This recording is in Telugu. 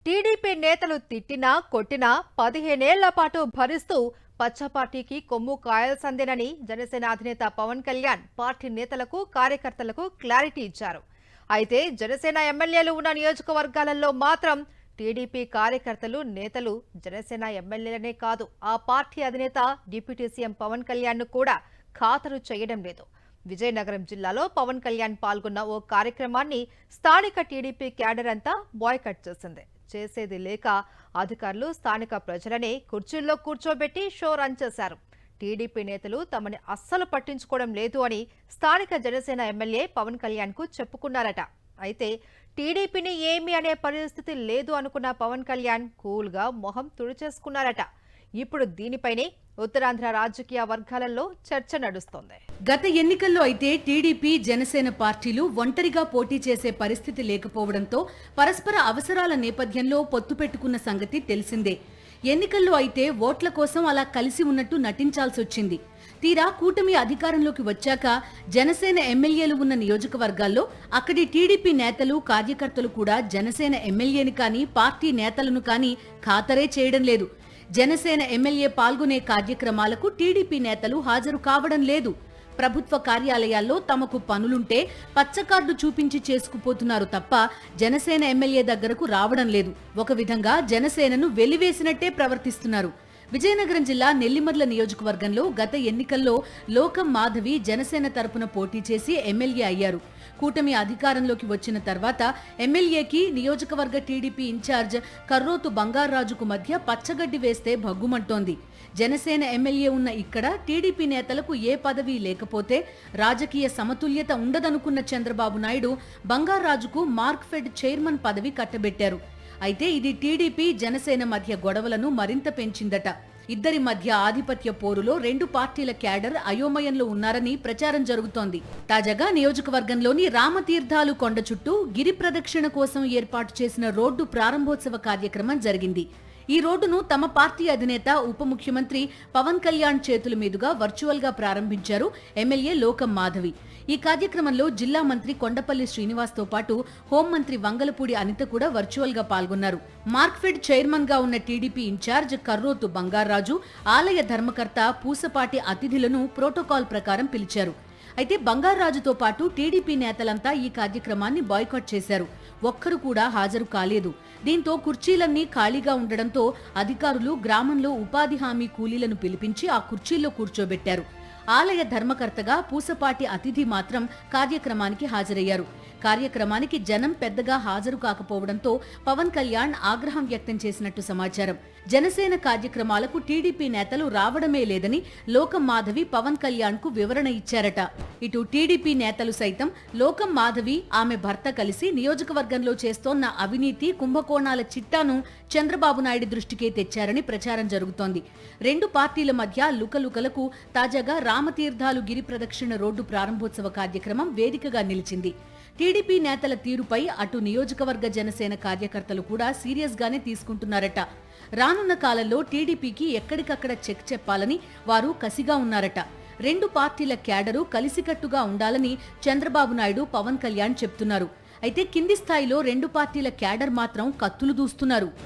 టీడీపీ నేతలు తిట్టినా కొట్టినా 15 ఏళ్ల పాటు భరిస్తూ పచ్చ పార్టీకి కొమ్ము కాయాల్సిందేనని జనసేన అధినేత పవన్ కళ్యాణ్ పార్టీ నేతలకు కార్యకర్తలకు క్లారిటీ ఇచ్చారు. అయితే జనసేన ఎమ్మెల్యేలు ఉన్న నియోజకవర్గాలలో మాత్రం టీడీపీ కార్యకర్తలు నేతలు జనసేన ఎమ్మెల్యేలనే కాదు ఆ పార్టీ అధినేత డిప్యూటీ సీఎం పవన్ కళ్యాణ్ ను కూడా ఖాతరు చేయడం లేదు. విజయనగరం జిల్లాలో పవన్ కళ్యాణ్ పాల్గొన్న ఓ కార్యక్రమాన్ని స్థానిక టీడీపీ క్యాడర్ అంతా బాయ్కట్ చేసింది. చేసేది లేక అధికారులు స్థానిక ప్రజలనే కుర్చీల్లో కూర్చోబెట్టి షో రన్ చేశారు. టీడీపీ నేతలు తమని అస్సలు పట్టించుకోవడం లేదు అని స్థానిక జనసేన ఎమ్మెల్యే పవన్ కళ్యాణ్ కు చెప్పుకున్నారట. అయితే టీడీపీని ఏమీ అనే పరిస్థితి లేదు అనుకున్న పవన్ కళ్యాణ్ కూల్ గా మొహం తుడిచేసుకున్నారట. ఇప్పుడు దీనిపైనే ఉత్తరాంధ్ర రాజకీయ వర్గాలలో చర్చ నడుస్తోంది. గత ఎన్నికల్లో అయితే టీడీపీ జనసేన పార్టీలు ఒంటరిగా పోటీ చేసే పరిస్థితి లేకపోవడంతో పరస్పర అవసరాల నేపథ్యంలో పొత్తు పెట్టుకున్న సంగతి తెలిసిందే. ఎన్నికల్లో అయితే ఓట్ల కోసం అలా కలిసి ఉన్నట్టు నటించాల్సొచ్చింది. తీరా కూటమి అధికారంలోకి వచ్చాక జనసేన ఎమ్మెల్యేలు ఉన్న నియోజకవర్గాల్లో అక్కడి టీడీపీ నేతలు కార్యకర్తలు కూడా జనసేన ఎమ్మెల్యేని కానీ పార్టీ నేతలను కానీ ఖాతరే చేయడం లేదు. జనసేన ఎమ్మెల్యే పాల్గొనే కార్యక్రమాలకు టీడీపీ నేతలు హాజరు కావడం లేదు. ప్రభుత్వ కార్యాలయాల్లో తమకు పనులుంటే పచ్చకార్డు చూపించి చేసుకుపోతున్నారు తప్ప జనసేన ఎమ్మెల్యే దగ్గరకు రావడం లేదు. ఒక విధంగా జనసేనను వెలివేసినట్టే ప్రవర్తిస్తున్నారు. విజయనగరం జిల్లా నెల్లిమర్ల నియోజకవర్గంలో గత ఎన్నికల్లో లోకం మాధవి జనసేన తరపున పోటీ చేసి ఎమ్మెల్యే అయ్యారు. కూటమి అధికారంలోకి వచ్చిన తర్వాత ఎమ్మెల్యేకి నియోజకవర్గ టీడీపీ ఇన్ఛార్జ్ కర్రోతు బంగారాజుకు మధ్య పచ్చగడ్డి వేస్తే భగ్గుమంటోంది. జనసేన ఎమ్మెల్యే ఉన్న ఇక్కడ టీడీపీ నేతలకు ఏ పదవి లేకపోతే రాజకీయ సమతుల్యత ఉండదనుకున్న చంద్రబాబు నాయుడు బంగారాజుకు మార్క్ఫెడ్ చైర్మన్ పదవి కట్టబెట్టారు. అయితే ఇది టీడీపీ జనసేన మధ్య గొడవలను మరింత పెంచిందట. ఇద్దరి మధ్య ఆధిపత్య పోరులో రెండు పార్టీల క్యాడర్ అయోమయంలో ఉన్నారని ప్రచారం జరుగుతోంది. తాజాగా నియోజకవర్గంలోని రామతీర్థాలు కొండ చుట్టూ గిరి ప్రదక్షిణ కోసం ఏర్పాటు చేసిన రోడ్డు ప్రారంభోత్సవ కార్యక్రమం జరిగింది. ఈ రోడ్డును తమ పార్టీ అధినేత ఉప ముఖ్యమంత్రి పవన్ కళ్యాణ్ చేతుల మీదుగా వర్చువల్ గా ప్రారంభించారు ఎమ్మెల్యే లోకం మాధవి. ఈ కార్యక్రమంలో జిల్లా మంత్రి కొండపల్లి శ్రీనివాస్ తో పాటు హోంమంత్రి వంగలపూడి అనిత కూడా వర్చువల్ గా పాల్గొన్నారు. మార్క్ఫెడ్ చైర్మన్ గా ఉన్న టీడీపీ ఇన్ఛార్జ్ కర్రోతు బంగారాజు, ఆలయ ధర్మకర్త పూసపాటి అతిథులను ప్రోటోకాల్ ప్రకారం పిలిచారు. అయితే బంగారాజుతో పాటు టీడీపీ నేతలంతా ఈ కార్యక్రమాన్ని బాయ్కాట్ చేశారు. ఒక్కరు కూడా హాజరు కాలేదు. దీంతో కుర్చీలన్నీ ఖాళీగా ఉండడంతో అధికారులు గ్రామంలో ఉపాధి హామీ కూలీలను పిలిపించి ఆ కుర్చీల్లో కూర్చోబెట్టారు. ఆలయ ధర్మకర్తగా పూసపాటి అతిథి మాత్రం కార్యక్రమానికి హాజరయ్యారు. కార్యక్రమానికి జనం పెద్దగా హాజరు కాకపోవడంతో పవన్ కళ్యాణ్ ఆగ్రహం వ్యక్తం చేసినట్టు సమాచారం. జనసేన కార్యక్రమాలకు టీడీపీ నేతలు రావడమే లేదని లోకం మాధవి పవన్ కళ్యాణ్ కు వివరణ ఇచ్చారట. ఇటు టీడీపీ నేతలు సైతం లోకం మాధవి, ఆమె భర్త కలిసి నియోజకవర్గంలో చేస్తోన్న అవినీతి కుంభకోణాల చిట్టాను చంద్రబాబు నాయుడు దృష్టికే తెచ్చారని ప్రచారం జరుగుతోంది. రెండు పార్టీల మధ్య లుకలుకలకు తాజాగా రామతీర్థాలు గిరి ప్రదక్షిణ రోడ్డు ప్రారంభోత్సవ కార్యక్రమం వేదికగా నిలిచింది. టీడీపీ నేతల తీరుపై అటు నియోజకవర్గ జనసేన కార్యకర్తలు కూడా సీరియస్ గానే తీసుకుంటున్నారట. రానున్న కాలంలో టీడీపీకి ఎక్కడికక్కడ చెక్ చెప్పాలని వారు కసిగా ఉన్నారట. రెండు పార్టీల క్యాడరు కలిసికట్టుగా ఉండాలని చంద్రబాబు నాయుడు, పవన్ కళ్యాణ్ చెప్తున్నారు. అయితే కింది స్థాయిలో రెండు పార్టీల క్యాడర్ మాత్రం కత్తులు దూస్తున్నారు.